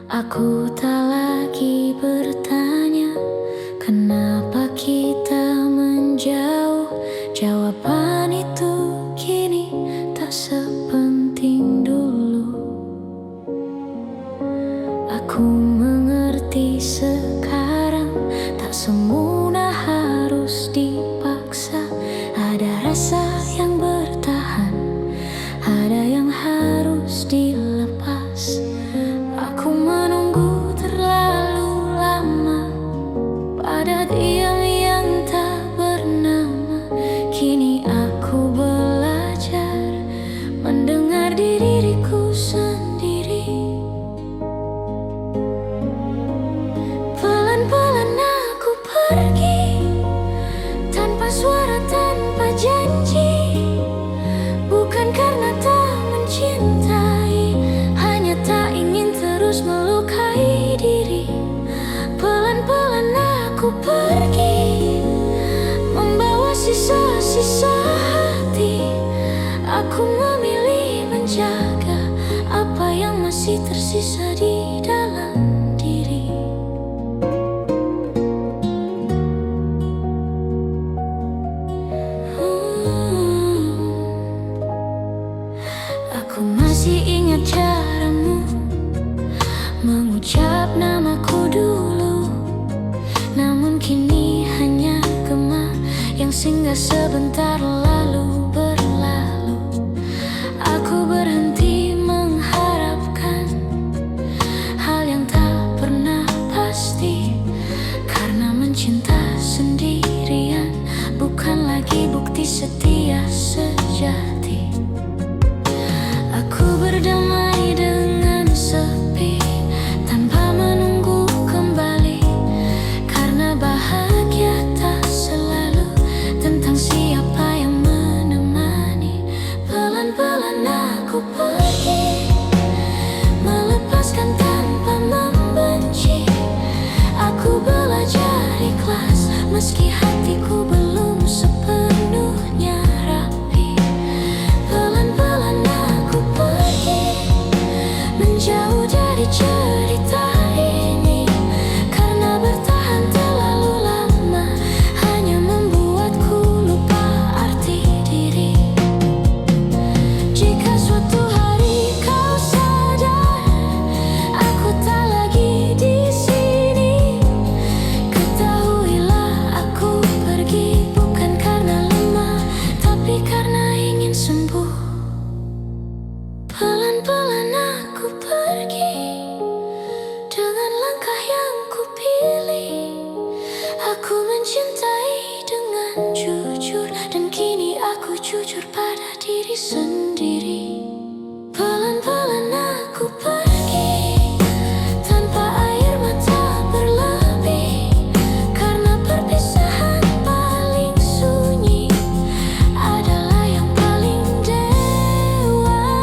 Aku tak lagi bertanya kenapa kita menjauh. Jawaban itu kini tak sepenting dulu. Aku mengerti sekarang, tak semua harus dipaksa. Ada rasa yang bertahan, ada yang harus dilepas. Aku menunggu terlalu lama pada diam yang tak bernama. Kini aku belajar mendengar diriku sendiri. Pelan-pelan aku pergi, tanpa suara, tanpa janji. Bukan karena tak mencintai, hanya tak ingin terus melukai diri. Pelan-pelan aku pergi, membawa sisa-sisa hati. Aku memilih menjaga apa yang masih tersisa di dalam diri. Aku masih ingat caramu mengucap namaku dulu, namun kini hanya gema yang singgah sebentar lalu berlalu. Aku berhenti mengharapkan hal yang tak pernah pasti, karena mencinta sendirian bukan lagi bukti setia sejati. Aku berdamai dengan sepi tanpa menunggu kembali, karena bahagia tak selalu tentang siapa yang menemani. Pelan-pelan aku pergi, melepaskan tanpa membenci. Aku belajar ikhlas meski hatiku belum sepenuhnya rapi. Pelan-pelan aku pergi, menjauh dari cerita ini, karena bertahan terlalu lama hanya membuatku lupa arti diri. Jika suatu hari kau sadar aku tak lagi di sini, ketahuilah aku pergi bukan karena lemah, tapi karena ingin sembuh. Pelan-pelan aku pergi dengan langkah yang kupilih. Aku mencintai dengan jujur, dan kini aku jujur pada diri sendiri. Pelan-pelan aku pergi tanpa air mata berlebih, karena perpisahan paling sunyi adalah yang paling dewasa.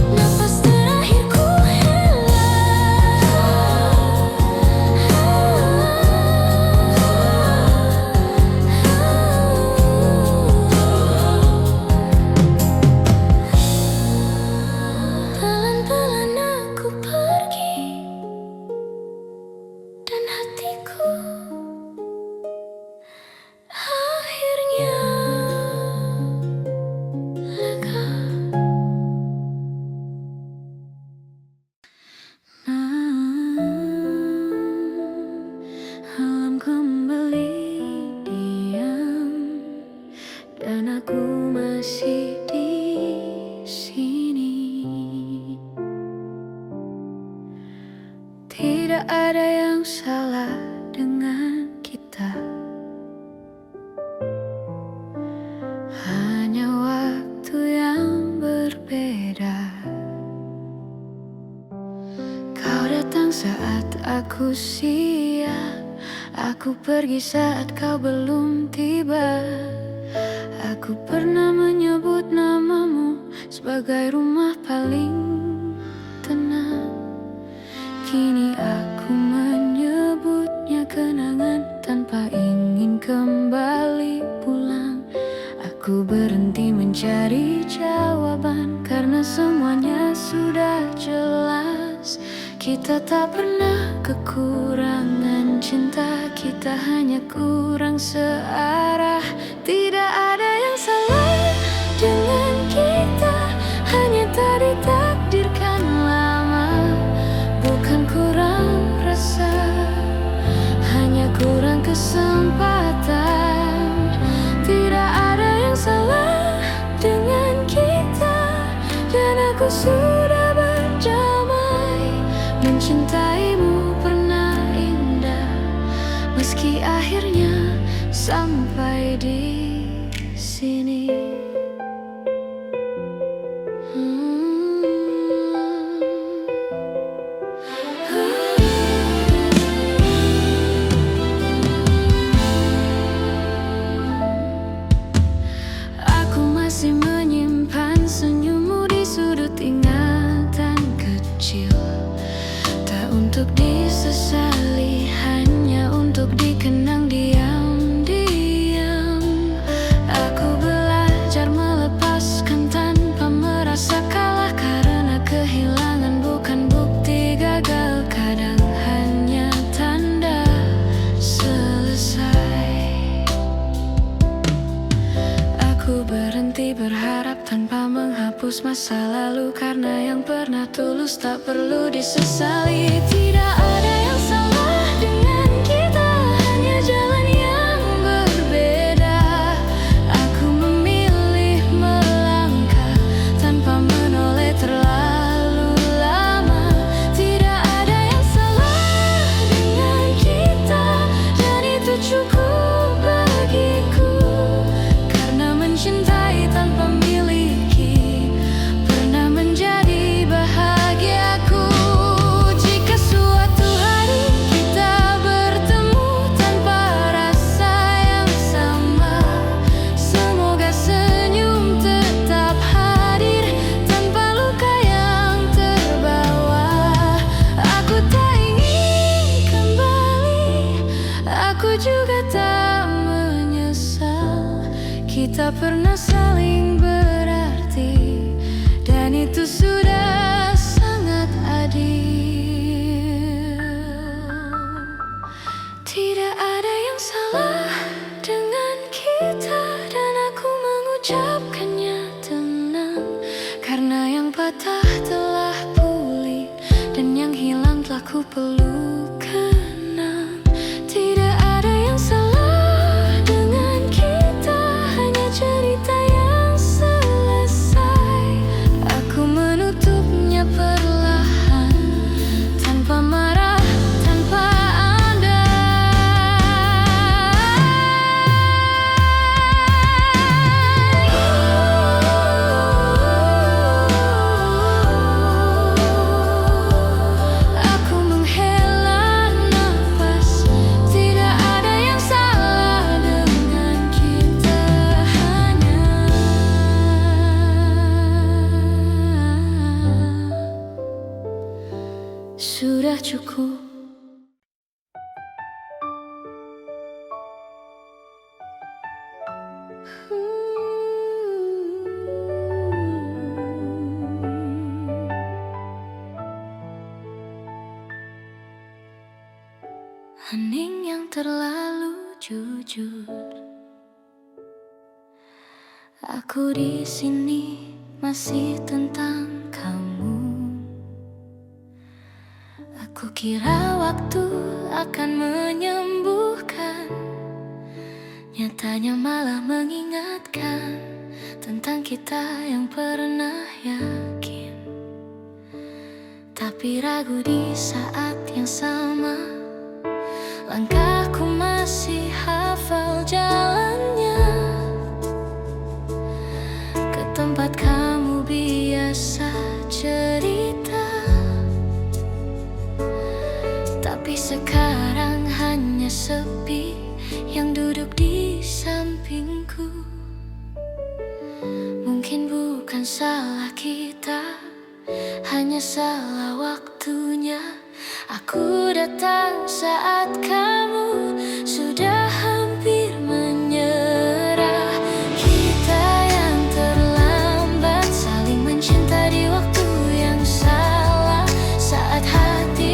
Napas terakhirku hela, pelan-pelan aku pergi, dan hatiku akhirnya lega. Alam kembali diam, dan aku masih di sini. Tidak ada yang salah dengan kita, hanya waktu yang berbeda. Kau datang saat aku siap, aku pergi saat kau belum tiba. Aku pernah menyebut namamu sebagai rumah paling tenang. Kini aku Kita tak pernah kekurangan cinta, kita hanya kurang searah. Tidak ada yang salah dengan kita, hanya tak ditakdirkan lama. Bukan kurang rasa, hanya kurang kesempatan. Tidak ada yang salah dengan kita, dan aku sudah berdamai. Mencintaimu pernah indah, meski akhirnya sampai di sini. Aku masih menyimpan senyummu di sudut ingatan kecil. Tak untuk disesali, hanya untuk dikenang diam-diam. Aku belajar melepaskan tanpa merasa kalah, karena kehilangan bukan bukti gagal, kadang hanya tanda selesai. Aku berhenti berharap tanpa menghapus masa lalu, karena yang pernah tulus tak perlu disesali. Tidak ada yang salah dengan kita, hanya jalan yang berbeda. Aku memilih melangkah tanpa menoleh terlalu lama. Tidak ada yang salah dengan kita, dan itu cukup bagiku. Karena mencintai tanpa miliki pernah menjadi bahagiaku. Jika suatu hari kita bertemu tanpa rasa yang sama, semoga senyum tetap hadir tanpa luka yang terbawa. Aku tak ingin kembali, aku juga tak menyesal. Kita pernah saling berarti, dan itu sudah sangat adil. Tidak ada yang salah dengan kita, dan aku mengucapkannya tenang. Karena yang patah telah pulih, dan yang hilang telah ku peluk kenang. Tidak ada yang salah dengan kita, hanya cerita yang selesai. Aku menutupnya perlahan, tanpa marah, tanpa aku menghela nafas. Tidak ada yang salah dengan kita, hanya sudah cukup. Hening yang terlalu jujur. Aku di sini masih tentang kamu. Aku kira waktu akan menyembuhkan, nyatanya malah mengingatkan tentang kita yang pernah yakin. Tapi ragu di saat yang sama, langkahku masih hafal jalannya ke tempat kamu biasa cerita. Tapi sekarang hanya sepi yang duduk di sampingku. Mungkin bukan salah kita, hanya salah waktunya. Aku datang saat kamu sudah hampir menyerah. Kita yang terlambat saling mencinta di waktu yang salah, saat hati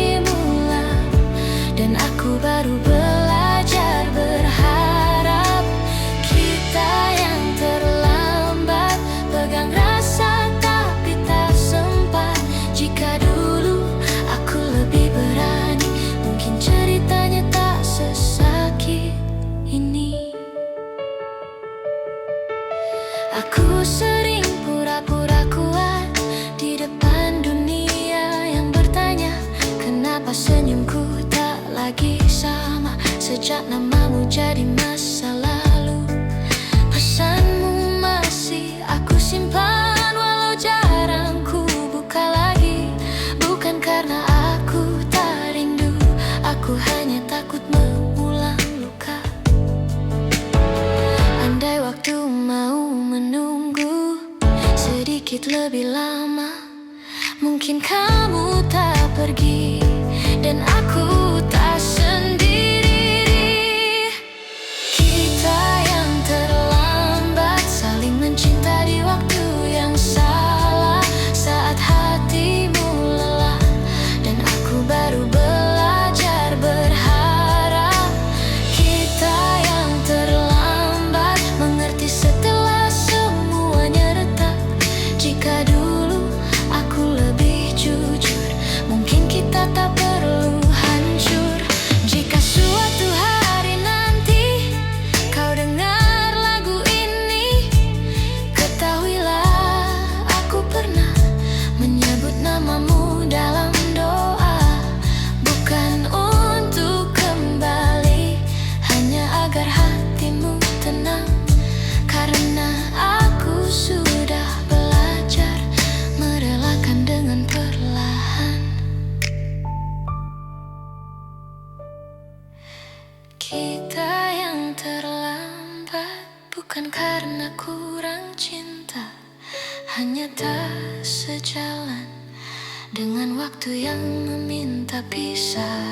Aku baru belajar berharap. Kita yang terlambat, pegang rasa tapi tak sempat. Jika dulu aku lebih berani, mungkin ceritanya tak sesakit ini. Aku sering pura-pura kuat di depan dunia yang bertanya, kenapa senyumku tak lagi sama sejak namamu jadi masa lalu. Pesanmu masih aku simpan walau jarang ku buka lagi. Bukan karena aku tak rindu, aku hanya takut mengulang luka. Andai waktu mau menunggu sedikit lebih lama, mungkin kamu tak pergi dan aku tak sendiri. Kita yang terlambat, saling mencinta di waktu yang salah, saat hatimu lelah dan aku baru belajar berharap. Kita yang terlambat, mengerti setelah semuanya retak. Jika dulu aku lebih jujur, mungkin kita tak perlu hancur. Jika suatu hari nanti kau dengar lagu ini, ketahuilah aku pernah menyebut namamu dalam doa. Bukan untuk kembali, hanya agar hatimu tenang. Karena aku sudah belajar merelakan dengan perlahan. Kita yang terlambat, bukan karena kurang cinta, hanya tak sejalan dengan waktu yang meminta pisah.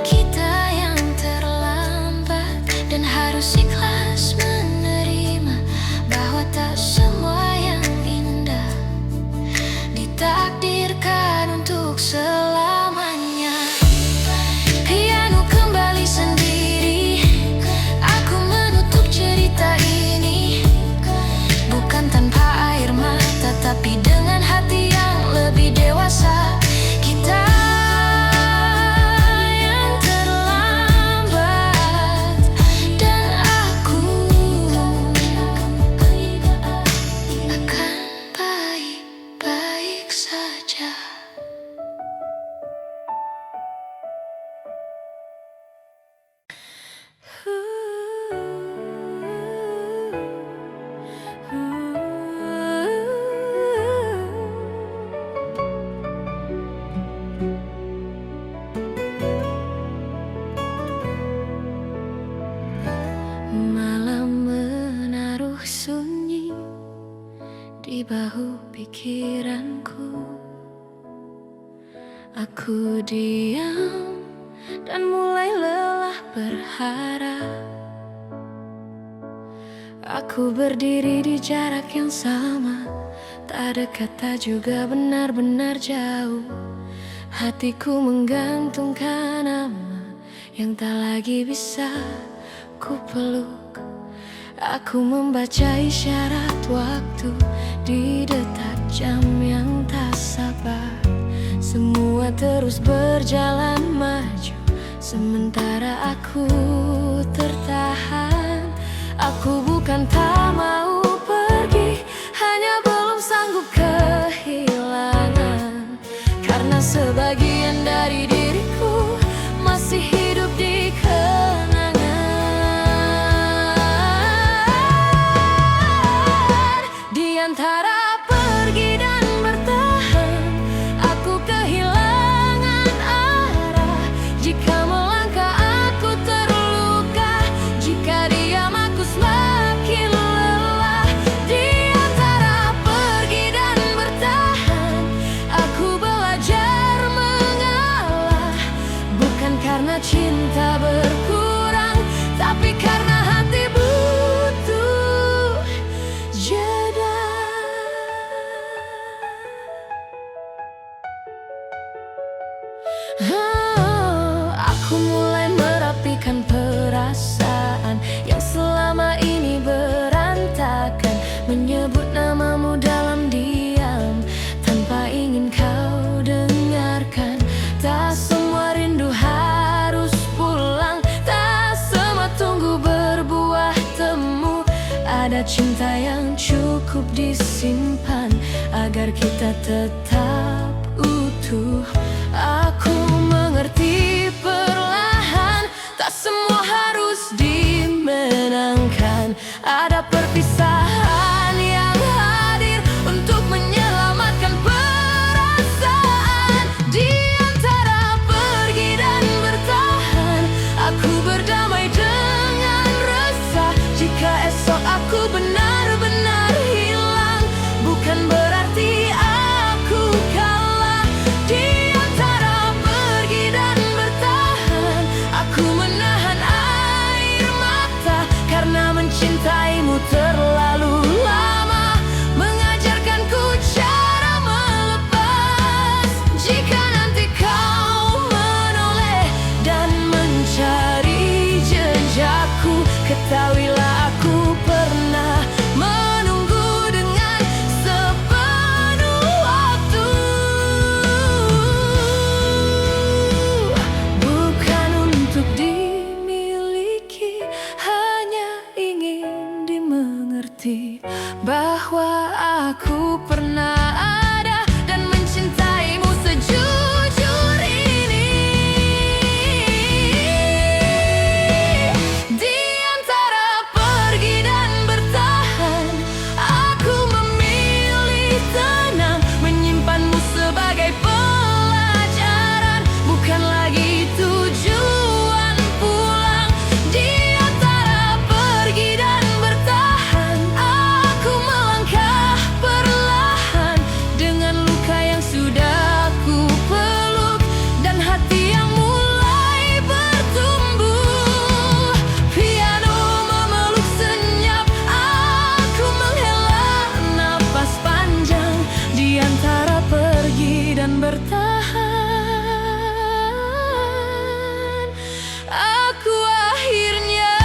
Kita yang terlambat dan harus ikhlas menerima bahwa tak semua yang indah ditakdirkan untuk selamanya. Piano kembali sendiri, aku menutup cerita ini. Bukan tanpa air mata, tapi dengan hati yang lebih dewasa. Kita yang terlambat dan aku akan baik-baik saja. Malam menaruh sunyi di bahu pikiranku. Aku diam dan mulai lelah berharap. Aku berdiri di jarak yang sama, tak dekat tak juga benar-benar jauh. Hatiku menggantungkan nama yang tak lagi bisa ku peluk. Aku membaca isyarat waktu di detak jam yang tak sabar. Semua terus berjalan maju, sementara aku tertahan. Aku bukan tak mau pergi, hanya belum sanggup kehilangan. Karena sebagian dari diriku masih hidup di kenangan. Di antara pergi dan bertahan, aku kehilangan arah. Jika melangkah aku terluka, jika diam aku semakin lelah. Di antara pergi dan bertahan, aku belajar mengalah. Bukan karena cinta berkurang, tapi karena hati butuh jeda. Aku Aku mulai merapikan perasaan yang selama ini berantakan, menyebut namamu dalam diam tanpa ingin kau dengarkan. Tak semua rindu harus pulang, tak semua tunggu berbuah temu. Ada cinta yang cukup disimpan agar kita tetap utuh. Aku mengerti perlahan, tak semua harus dimenangkan. Ada perpisahan yang hadir untuk menyelamatkan perasaan. Di antara pergi dan bertahan, aku berdamai dengan resah. Jika esok aku benar-benar hilang, bukan berarti aku kalah. Di antara pergi dan bertahan, aku menahan air mata karena mencintaimu terlalu lama, mengajarkanku cara melepas. Jika nanti kau menoleh dan mencari jejakku, ketahuilah aku pernah menunggu dengan sepenuh waktu. Bukan untuk dimiliki, hanya ingin dimengerti bahwa aku pernah ada dan mencintaimu sejujur ini. Di antara pergi dan bertahan, aku memilih tenang, menyimpanmu sebagai pelajaran, bukan lagi tujuan pulang. Di antara pergi dan bertahan, aku melangkah perlahan dengan luka yang sudah ku peluk dan hati yang mulai bertumbuh. Piano memeluk senyap, aku menghela napas panjang. Di antara pergi dan bertahan, aku akhirnya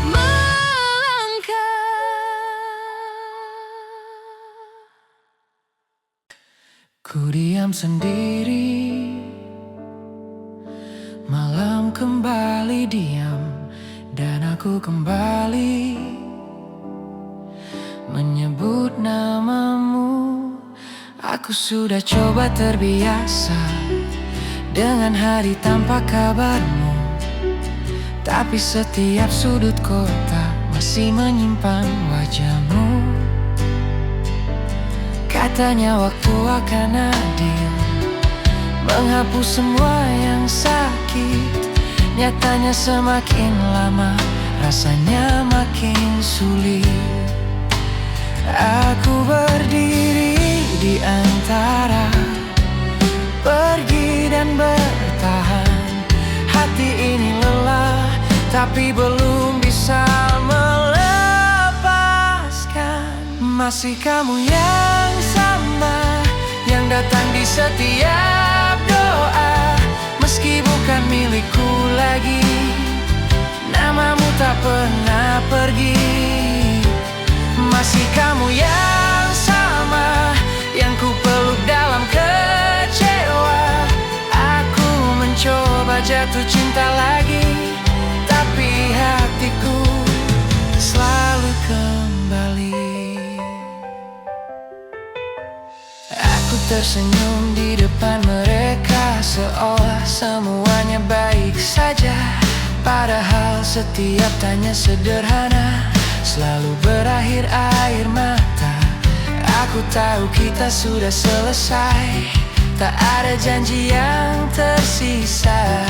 melangkah. Ku diam sendiri, malam kembali diam, dan aku kembali menyebut namamu. Aku sudah coba terbiasa dengan hari tanpa kabarmu, tapi setiap sudut kota masih menyimpan wajahmu. Katanya waktu akan adil, menghapus semua yang sakit. Nyatanya semakin lama, rasanya makin sulit. Aku berdiri di antara pergi dan bertahan. Hati ini lelah, tapi belum bisa melepaskan. Masih kamu yang sama, yang datang di setiap doa. Meski bukan milikku lagi, namamu tak pernah pergi. Masih kamu yang sama, yang ku peluk dalam kecewa. Aku mencoba jatuh cinta lagi, tapi hatiku selalu kembali. Aku tersenyum di depan mereka, seolah semuanya baik saja. Padahal setiap tanya sederhana selalu berakhir air mata. Aku tahu kita sudah selesai, tak ada janji yang tersisa.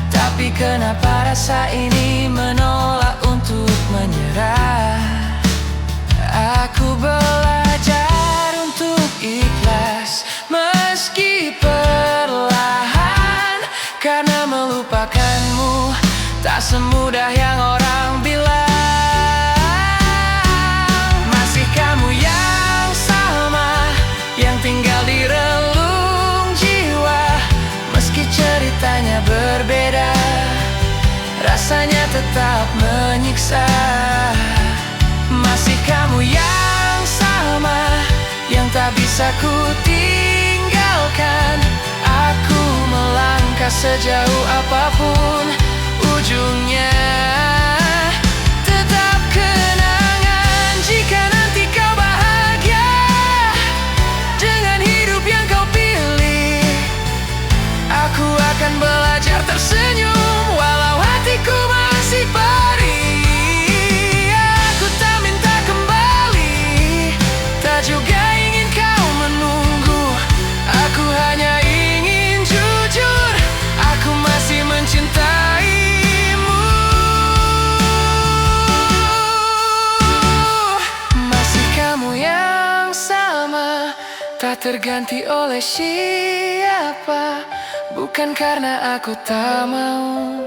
Tapi kenapa rasa ini menolak untuk menyerah? Aku belajar untuk ikhlas, meski perlahan, karena melupakanmu tak semudah yang orang bilang. Masih kamu yang sama, yang tinggal di relung tetap menyiksa. Masih kamu yang sama, yang tak bisa ku tinggalkan. Aku melangkah sejauh apapun ujungnya. Tetap kenangan jika nanti kau bahagia dengan hidup yang kau pilih. Aku akan belajar tersenyum walau hatiku masih perih. Aku tak minta kembali, tak juga ingin kau menunggu. Aku hanya ingin jujur, aku masih mencintaimu. Masih kamu yang sama, tak terganti oleh siapa. Bukan karena aku tak mau,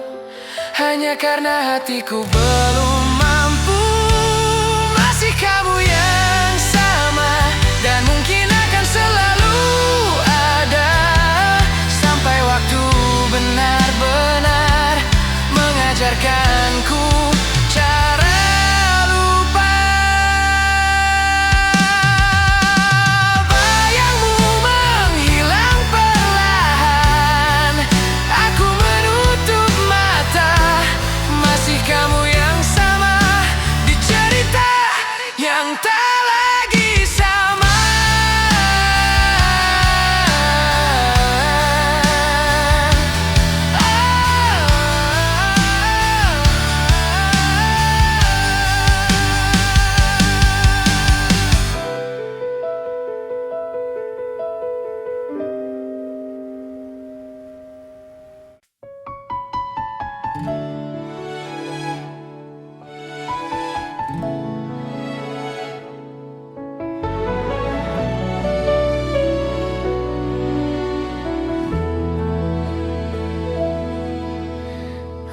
hanya karena hatiku belum mampu. Masih kamu yang sama, dan mungkin akan selalu ada sampai waktu benar-benar mengajarkanku cara lupa. Bayangmu menghilang perlahan, aku menutup mata. Masih kamu yang sama di cerita yang tak lagi sama.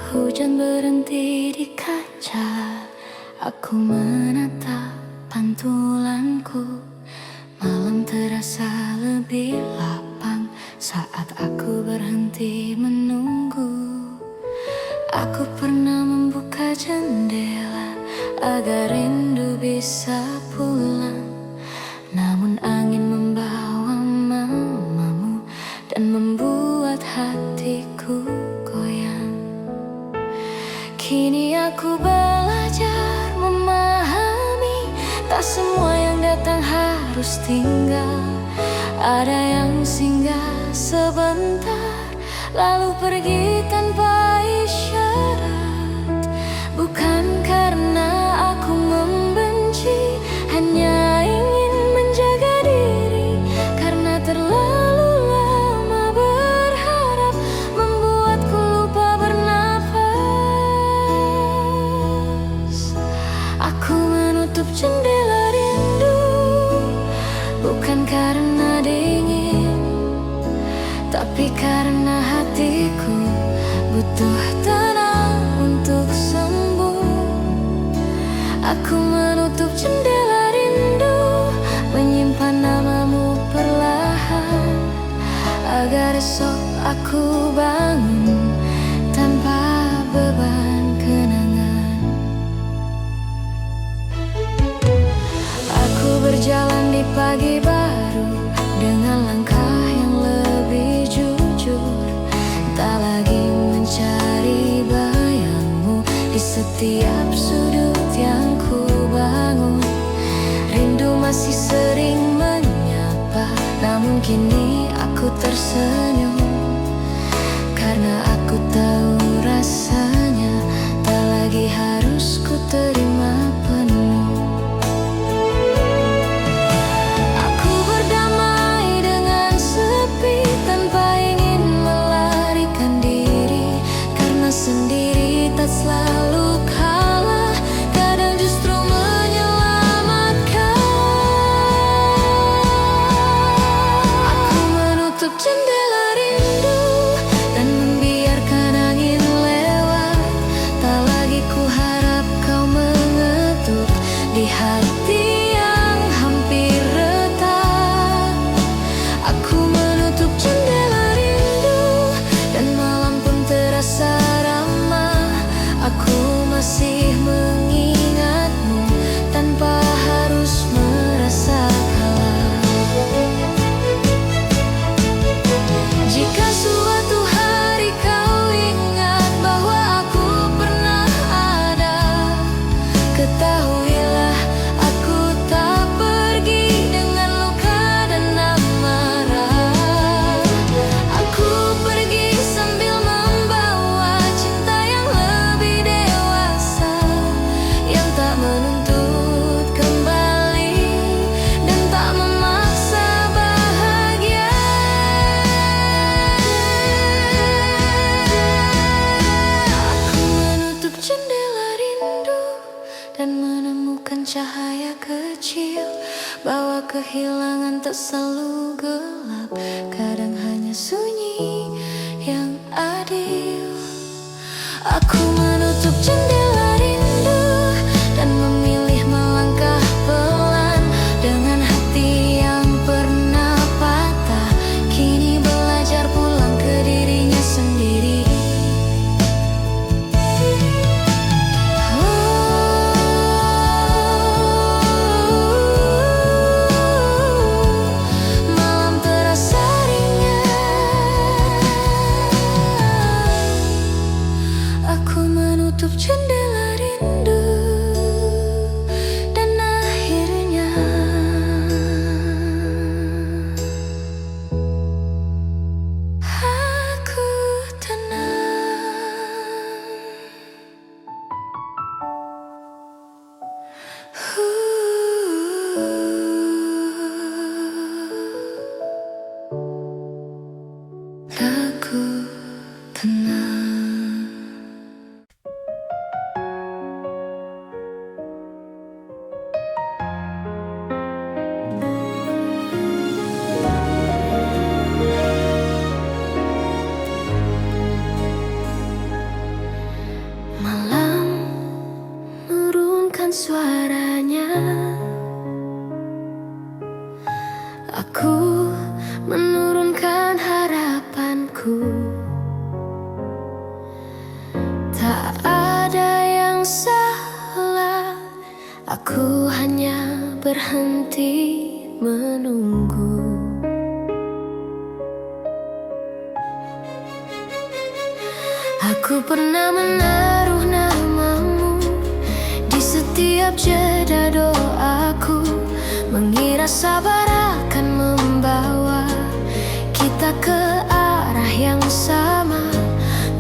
Hujan berhenti di kaca, aku menatap pantulanku. Malam terasa lebih lapang saat aku berhenti menunggu. Aku pernah membuka jendela agar rindu bisa pulang, namun angin membawa mamamu dan membuat hatiku goyang. Kini aku belajar memahami, tak semua yang datang harus tinggal. Ada yang singgah sebentar, lalu pergi tanpa isyarat. Bukan karena aku membenci, hanya ingin menjaga diri. Karena terlalu lama berharap membuatku lupa bernafas. Aku menutup jendela rindu, bukan karena dingin, tapi karena hatiku butuh tenang untuk sembuh. Aku menutup jendela rindu, menyimpan namamu perlahan, agar esok aku bangun tanpa beban kenangan. Aku berjalan di pagi baru dengan langkah yang lebih jujur, tak lagi mencari bayangmu di setiap sudut yang ku bangun. Rindu masih sering menyapa, namun kini aku tersenyum, karena aku tahu rasanya tak lagi harus ku terima penuh. Aku berdamai dengan sepi tanpa ingin melarikan diri, karena sendiri tak selalu kalah, kadang justru menyelamatkan. Aku menutup jendela rindu, selalu gelap, kadang hanya sunyi yang adil. Aku menutup jendela rindu dan memilih melangkah pelan. Dengan hati yang pernah patah, kini belajar pulang ke dirinya sendiri. Malam terasa ringan, aku menutup jendela rindu dan akhirnya aku tenang. Aku tenang. Malam menurunkan suaranya, aku menurunkan harapanku. Tak ada yang salah, aku hanya berhenti menunggu. Aku pernah menaruh namamu di setiap jeda doaku, mengira sabar akan membawa kita ke arah yang sama.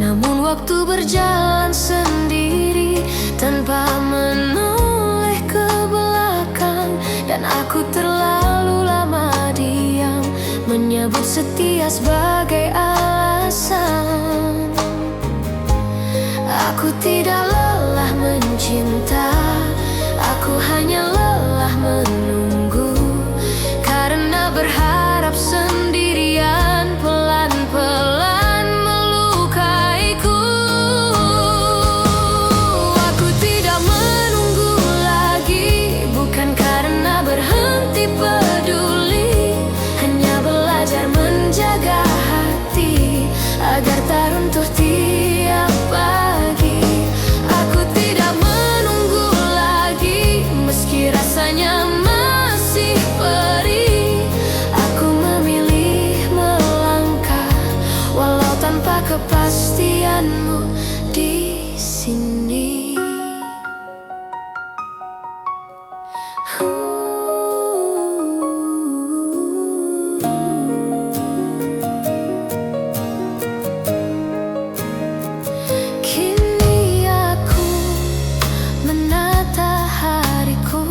Namun waktu berjalan sendiri tanpa menoleh ke belakang, dan aku terlalu lama diam, menyebut setia sebagai alasan. Aku tidak lelah mencinta, aku hanya lelah menunggu, karena berharap sendirian pelan-pelan melukaiku. Aku tidak menunggu lagi, bukan karena berhenti peduli, hanya belajar menjaga hati agar tak runtuh tiap pagi. Aku tidak menunggu lagi, meski rasanya masih perih. Aku memilih melangkah, walau tanpa kepastianmu di sini. Kini aku menata hariku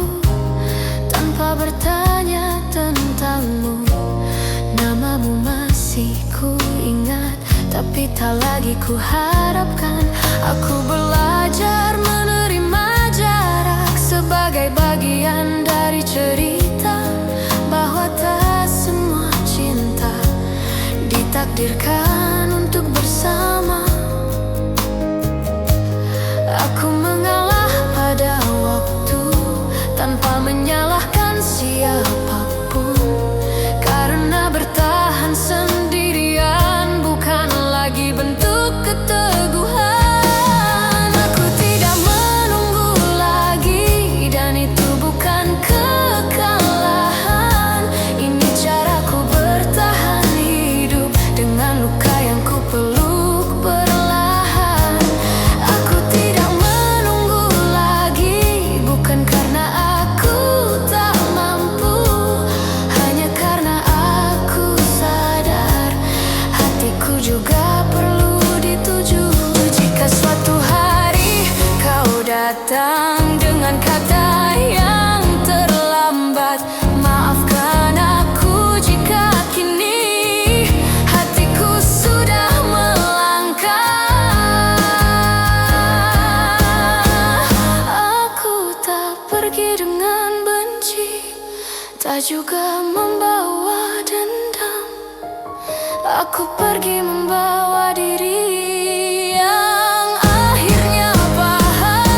tanpa bertanya tentangmu. Namamu masih ku ingat, tapi tak lagi ku harapkan. Aku belajar menerima jarak sebagai bagian dari cerita, bahwa tak semua cinta ditakdirkan untuk bersama. Aku mengalah pada waktu tanpa menyalahkan siapapun, karena bertahan sendirian bukan lagi bentuk keteguhan. Aku pergi membawa diri yang akhirnya paham.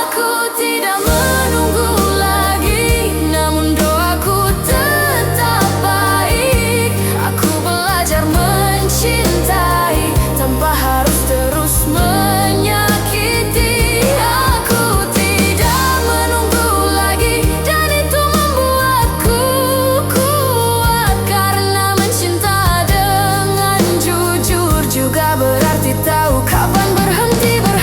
Aku tidak menunggu lagi, namun doaku tetap baik. Aku belajar mencintai tanpa harus terus menyakiti. Aku tidak menunggu lagi, dan itu membuatku kuat. Karena mencinta dengan jujur juga berarti tahu kapan berhenti berharap.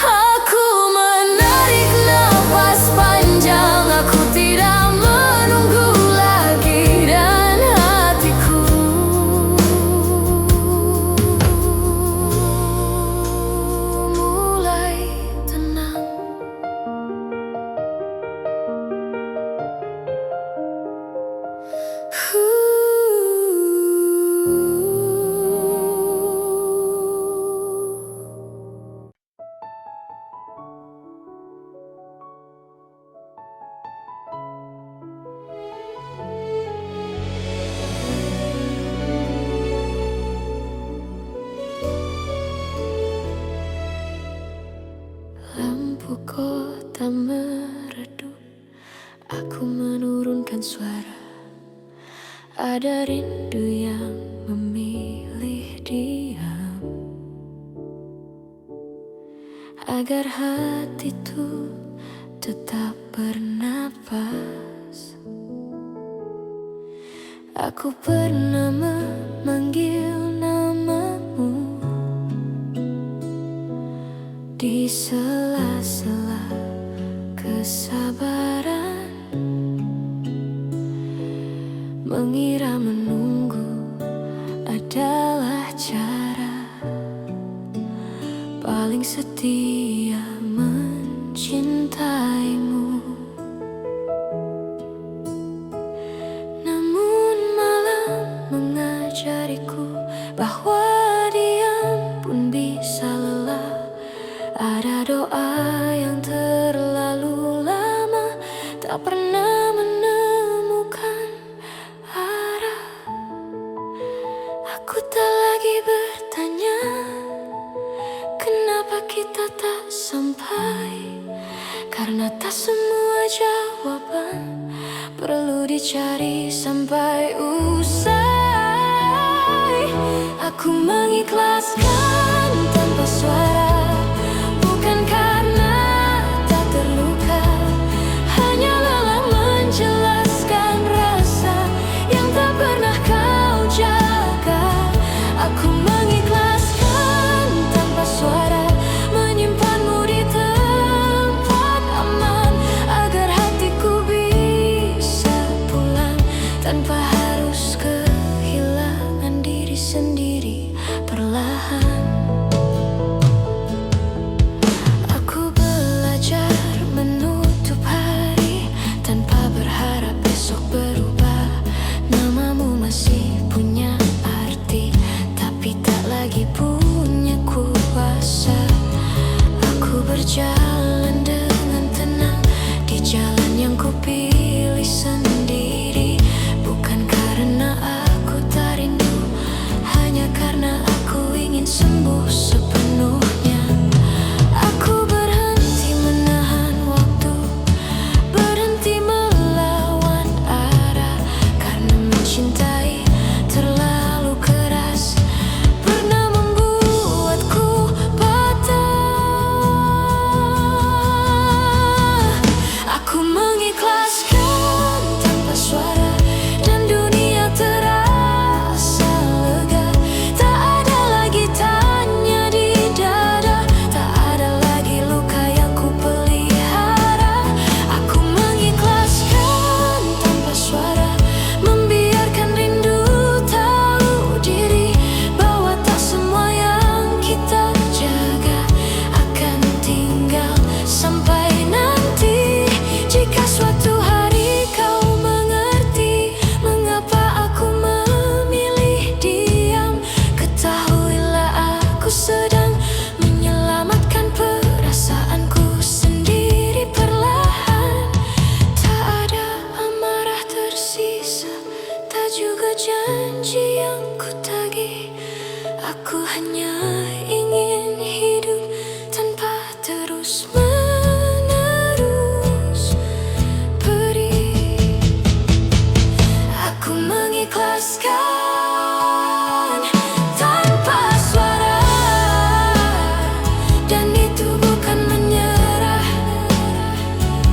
Aku menarik nafas panjang, aku tidak menunggu lagi, dan hatiku mulai tenang. Lampu kota meredup, aku menurunkan suara. Ada rindu yang memilih diam, agar hati itu tetap bernapas. Aku pernah memanggil namamu di sela-sela kesabaran, mengira menunggu adalah cara paling setia mencintaimu. Namun malam mengajariku bahwa diam pun bisa lelah. Ada doa yang terlalu lama tak pernah menemukan arah. Aku tak lagi bertanya kenapa kita tak sampai, karena tak semua jawaban perlu dicari sampai usai. Aku mengikhlaskan tanpa suara, bukan karena tak terluka, hanya lelah menjelaskan rasa yang tak pernah kau jaga. Aku mengikhlaskan tanpa suara, menyimpanmu di tempat aman, agar hatiku bisa pulang tanpa harus kehilangan diri sendiri perlahan. Aku belajar menutup hari tanpa berharap besok berubah. Namamu masih punya arti, tapi tak lagi punya kuasa. Aku berjalan dengan tenang di jalan yang kupilih sendiri, bukan karena aku tak rindu, hanya karena aku ingin sembuh sepenuhnya. Aku berhenti menahan waktu, berhenti melawan arah, karena mencintai terlalu keras pernah membuatku patah. Aku mengikhlaskan terus menerus perih. Aku mengikhlaskan tanpa suara, dan itu bukan menyerah.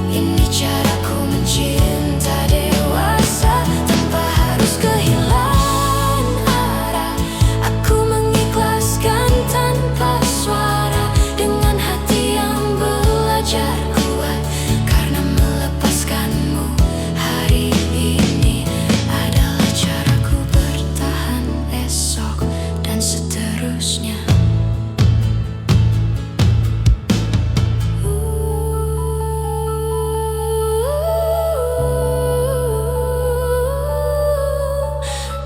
Ini caraku mencinta dewasa tanpa harus kehilangan arah. Aku mengikhlaskan tanpa suara dengan hati yang belajar kuat, karena melepaskanmu hari ini adalah caraku bertahan esok dan seterusnya.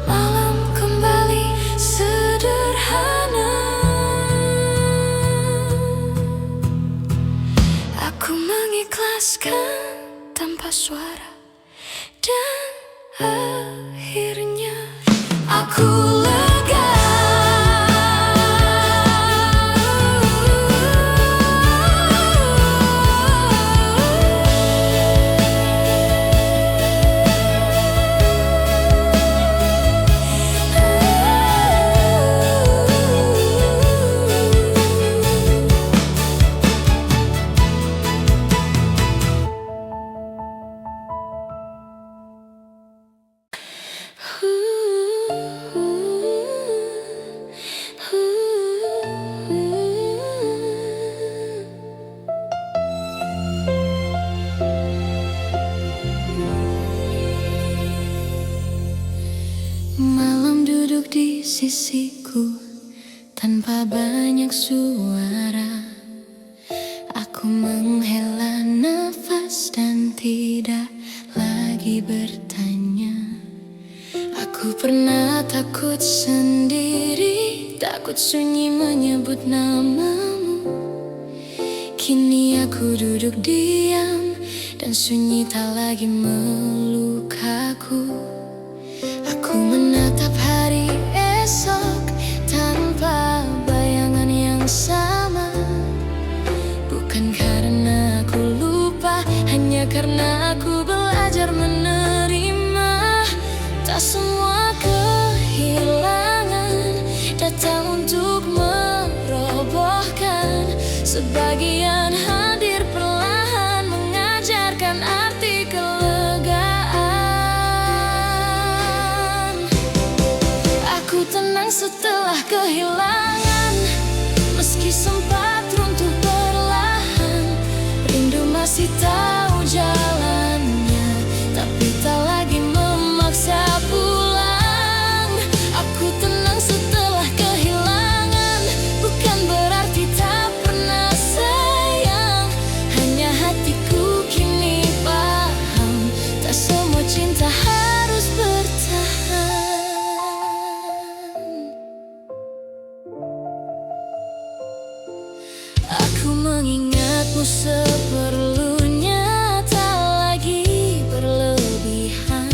Malam kembali sederhana. Aku mengikhlaskan tanpa suara, dan akhirnya aku lega. Malam duduk di sisiku tanpa banyak suara. Aku menghela nafas dan tidak lagi bertanya. Aku pernah takut sendiri, takut sunyi menyebut namamu. Kini aku duduk diam dan sunyi tak lagi melukaku. Aku menatap hari esok tanpa bayangan yang sama. Bukan karena aku lupa, hanya karena aku belajar menerima. Tak semua kehilangan datang untuk merobohkan. Sebagian hadir perlahan mengajarkan arti kelegaan. Aku tenang setelah kehilangan, meski sempat runtuh perlahan. Rindu masih tahu jalannya, tapi tak lagi memaksa pulang. Aku tenang setelah kehilangan, bukan berarti tak pernah sayang. Hanya hatiku kini paham, tak semua cinta harus bertahan. Aku mengingatmu seperlunya, tak lagi berlebihan.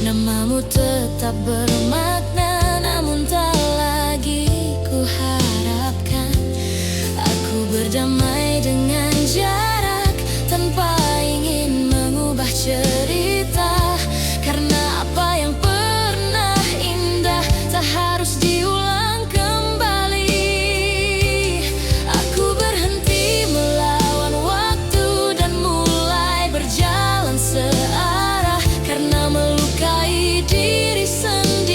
Namamu tetap bermakna, namun tak lagi kuharapkan. Aku berdamai dengan jarak tanpa ingin mengubah cerita, karena apa yang pernah indah tak harus diulang kembali. Aku berhenti melawan waktu dan mulai berjalan searah, karena melukai diri sendiri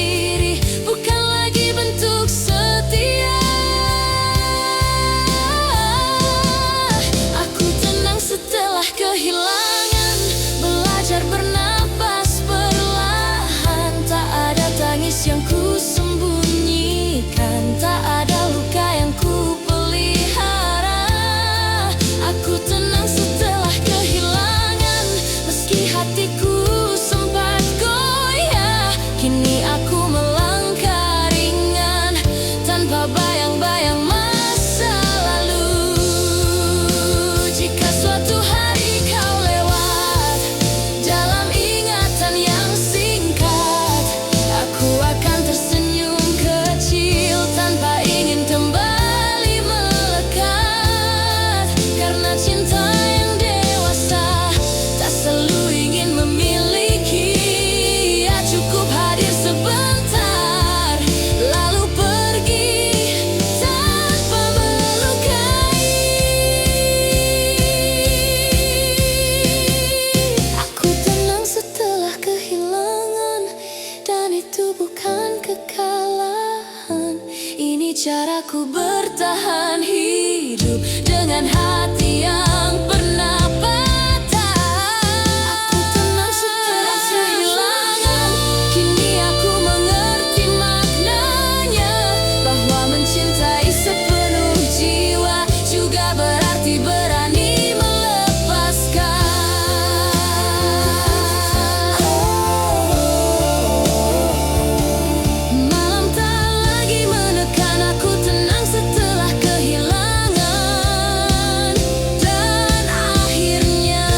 dengan hati yang pernah patah. Aku tenang setelah kehilangan, kini aku mengerti maknanya, bahwa mencintai sepenuh jiwa juga berarti berani melepaskan. Malam tak lagi menekan, aku tenang setelah kehilangan. Dan akhirnya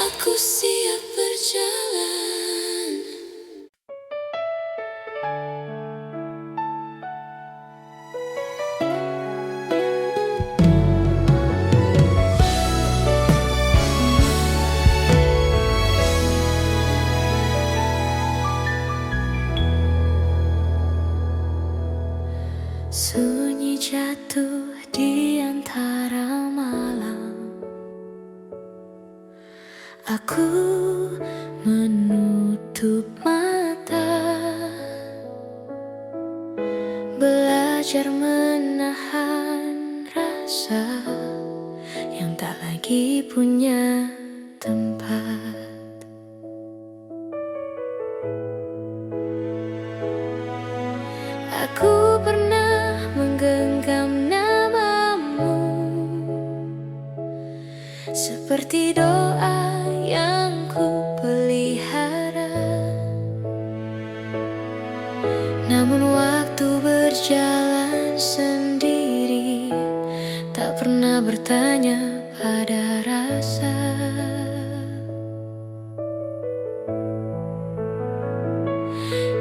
aku siap berjalan. Sunyi jatuh di antara malam, aku menutup mata, belajar menahan rasa yang tak lagi punya tempat. Aku pernah menggenggam namamu seperti doa yang ku pelihara. Namun waktu berjalan sendiri, tak pernah bertanya pada rasa.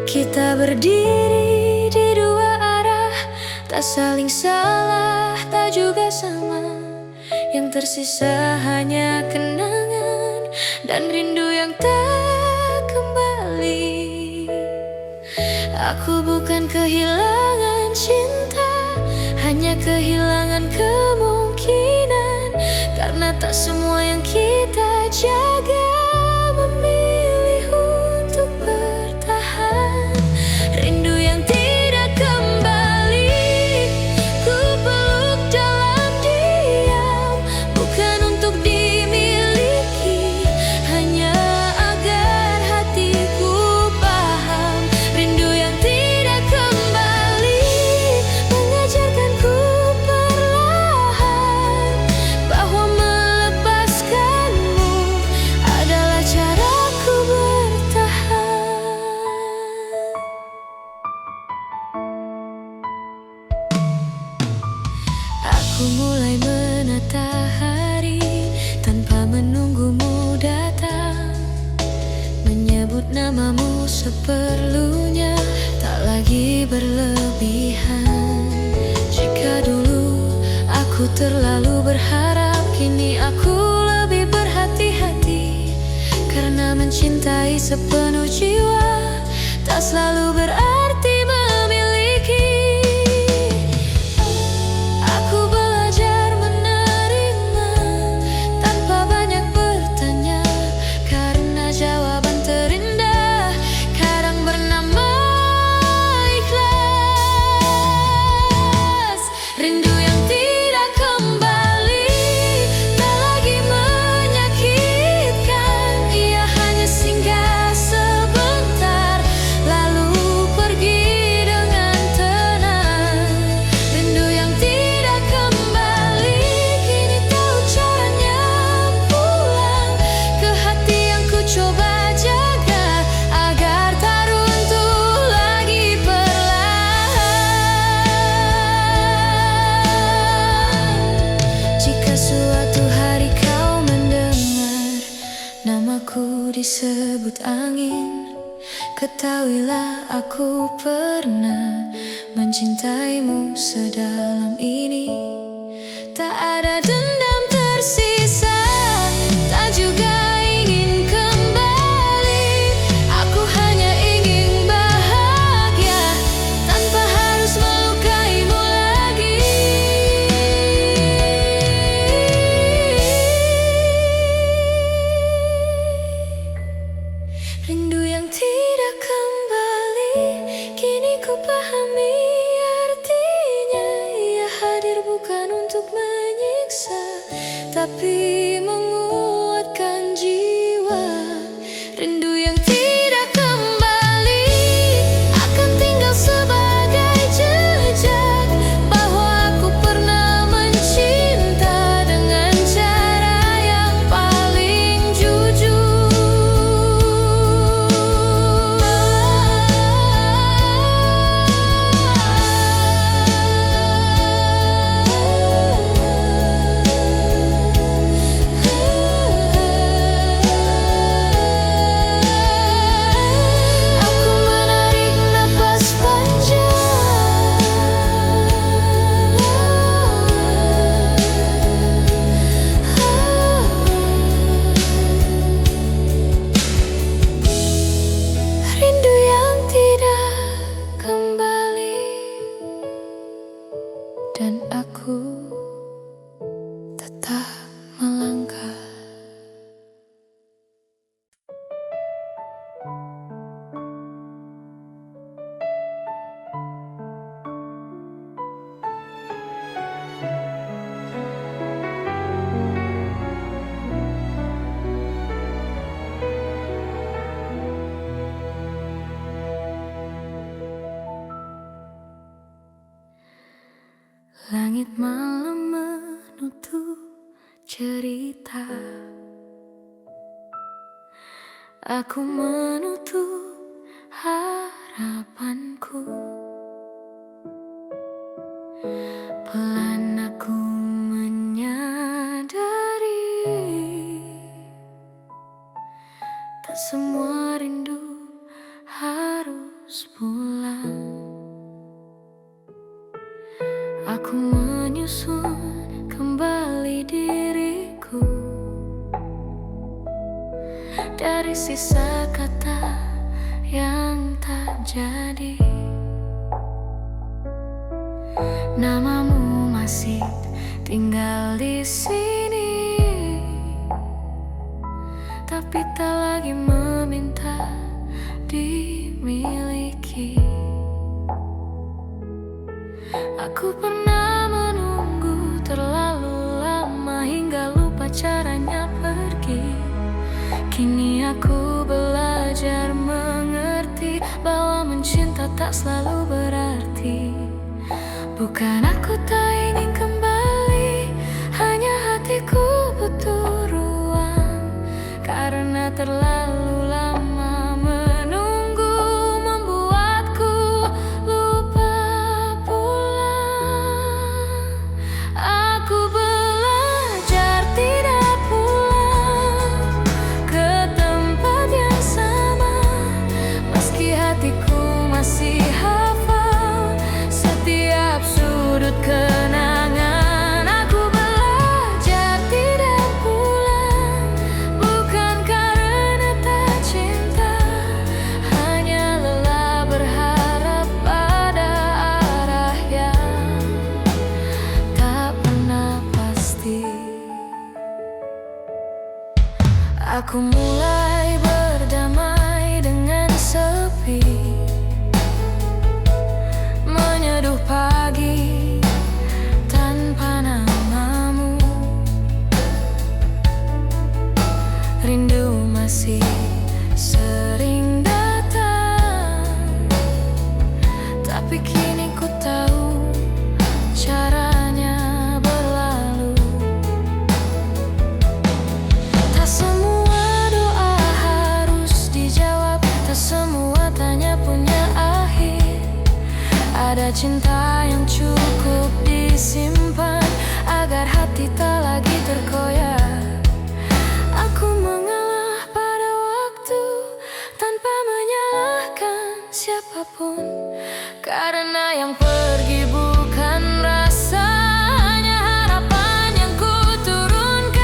Kita berdiri di dua arah, tak saling salah, tak juga sama. Yang tersisa hanya kenangan dan rindu yang tak kembali. Aku bukan kehilangan cinta, hanya kehilangan kemungkinan. Karena tak semua yang kita jaga memilih untuk bertahan. Rindu yang tidak kembali, ku peluk dalam diam, bukan untuk dimiliki, hanya agar hatiku paham. Rindu yang tidak kembali mengajarkanku perlahan bahwa melepaskanmu adalah caraku bertahan. Aku mulai menata hari tanpa menunggumu datang, menyebut namamu seperlunya, tak lagi berlebihan. Jika dulu aku terlalu berharap, kini aku lebih berhati-hati. Karena mencintai sepenuh jiwa tak selalu berarti memiliki. Aku belajar menerima tanpa banyak bertanya, karena jawaban terindah kadang bernama ikhlas. Rindu yang tidak kembali tak lagi menyakitkan, ia hanya singgah sebentar lalu pergi dengan tenang. Rindu yang tidak kembali, kini tahu caranya pulang ke hati yang ku coba jaga agar tak runtuh lagi perlahan. Jika suatu hari kau mendengar namaku disebut angin, ketahuilah aku pernah mencintaimu sedalam ini. Tak ada dendam tersisa, tak juga ingin kembali. Aku hanya ingin bahagia tanpa harus melukaimu lagi. Rindu yang tidak kembali, kini ku pahami artinya. Ia hadir bukan untuk menyiksa, tapi menguatkan jiwa. Rindu yang tidak kembali akan tinggal sebagai jejak bahwa aku pernah mencinta dengan cara yang paling jujur. Aku menarik napas panjang. Rindu yang tidak kembali, dan aku tetap melangkah. Langit malam menutup cerita. Aku menutup harapanku. Pelan aku menyadari tak semua rindu harus pulang. Aku menyusun kembali diriku dari sisa kata yang tak jadi. Namamu masih tinggal di sini, tapi tak lagi meminta dimiliki. Aku pernah menunggu terlalu lama hingga lupa caranya pergi. Kini aku belajar mengerti bahwa mencinta tak selalu berarti. Bukan aku tak ingin kembali, hanya hatiku butuh ruang. Karena terlalu lama menunggu membuatku lupa pulang. Aku belajar tidak pulang ke tempat yang sama, meski hatiku masih hafal setiap sudut kenangan. Aku belajar tidak pulang, bukan karena tak cinta, hanya lelah berharap pada arah yang tak pernah pasti. Aku mulai berdamai dengan sepi, menyeduh pagi tanpa namamu. Rindu masih sering datang, tapi kini ku tahu caranya berlalu. Tak semua doa harus dijawab, tak semua tanya punya akhir. Ada cinta yang cukup disimpan agar hati tak lagi terkoyak. Aku mengalah pada waktu tanpa menyalahkan siapapun, karena yang pergi bukan rasa, hanya harapan yang ku turunkan.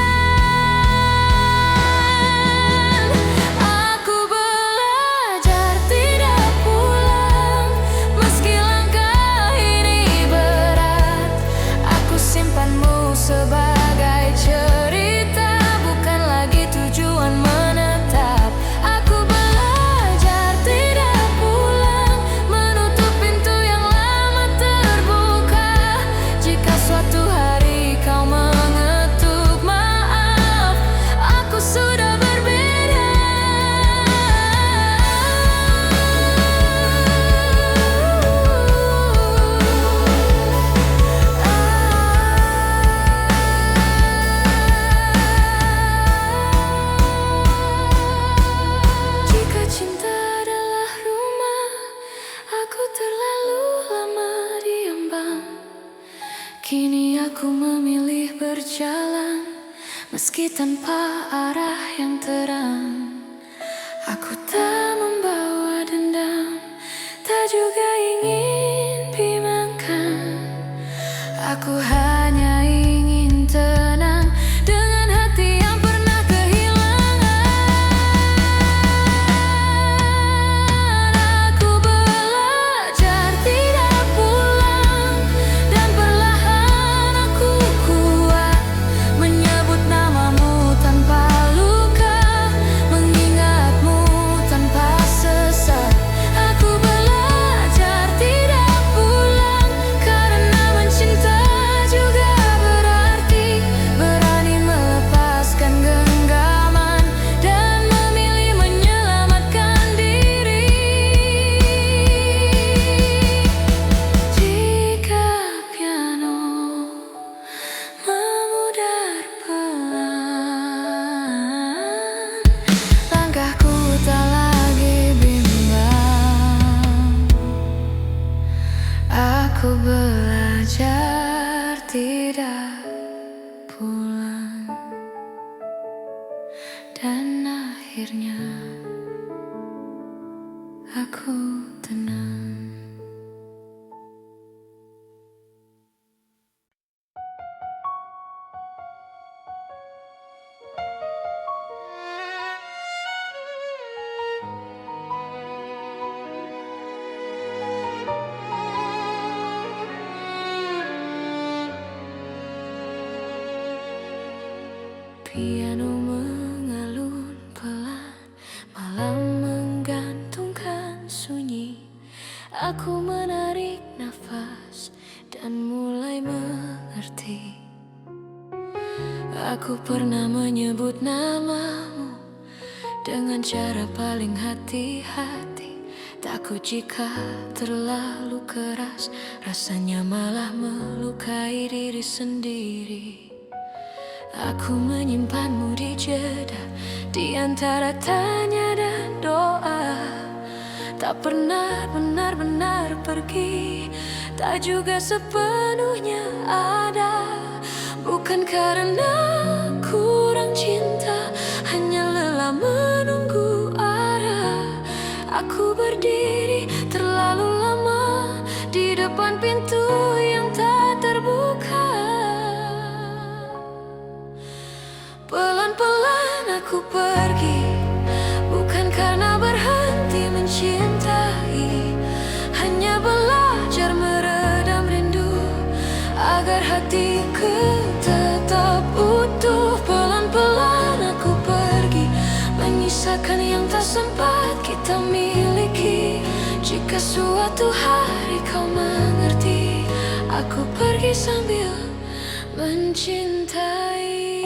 Aku belajar tidak pulang, meski langkah ini berat. Aku simpanmu sebagai cerita, bukan lagi tujuan menetap. Aku belajar tidak pulang, menutup pintu Kini aku memilih berjalan, meski tanpa arah yang terang. Aku tak membawa dendam, tak juga ingin bimbangkan. Aku hanya ingin tenang dengan hati yang pernah kehilangan. Aku belajar tidak pulang, dan perlahan aku kuat menyebut namamu tanpa luka, mengingatmu tanpa sesat. Aku belajar tidak pulang, karena mencinta juga berarti berani melepaskan genggaman dan memilih menyelamatkan diri. Jika piano memudar pelan, langkahku tak lagi bimbang. Aku belajar tidak pulang, dan akhirnya aku tenang. Piano mengalun pelan, malam menggantungkan sunyi. Aku menarik nafas dan mulai mengerti. Aku pernah menyebut namamu dengan cara paling hati-hati. Takut jika terlalu keras, rasanya malah melukai diri sendiri. Aku menyimpanmu di jeda, di antara tanya dan doa. Tak pernah benar-benar pergi, tak juga sepenuhnya ada. Bukan karena kurang cinta, hanya lelah menunggu arah. Aku berdiri terlalu lama di depan pintu yang tak terbuka. Pelan-pelan aku pergi, bukan karena berhenti mencintai, hanya belajar meredam rindu agar hatiku tetap utuh. Pelan-pelan aku pergi, menyisakan yang tak sempat kita miliki. Jika suatu hari kau mengerti, aku pergi sambil mencintai.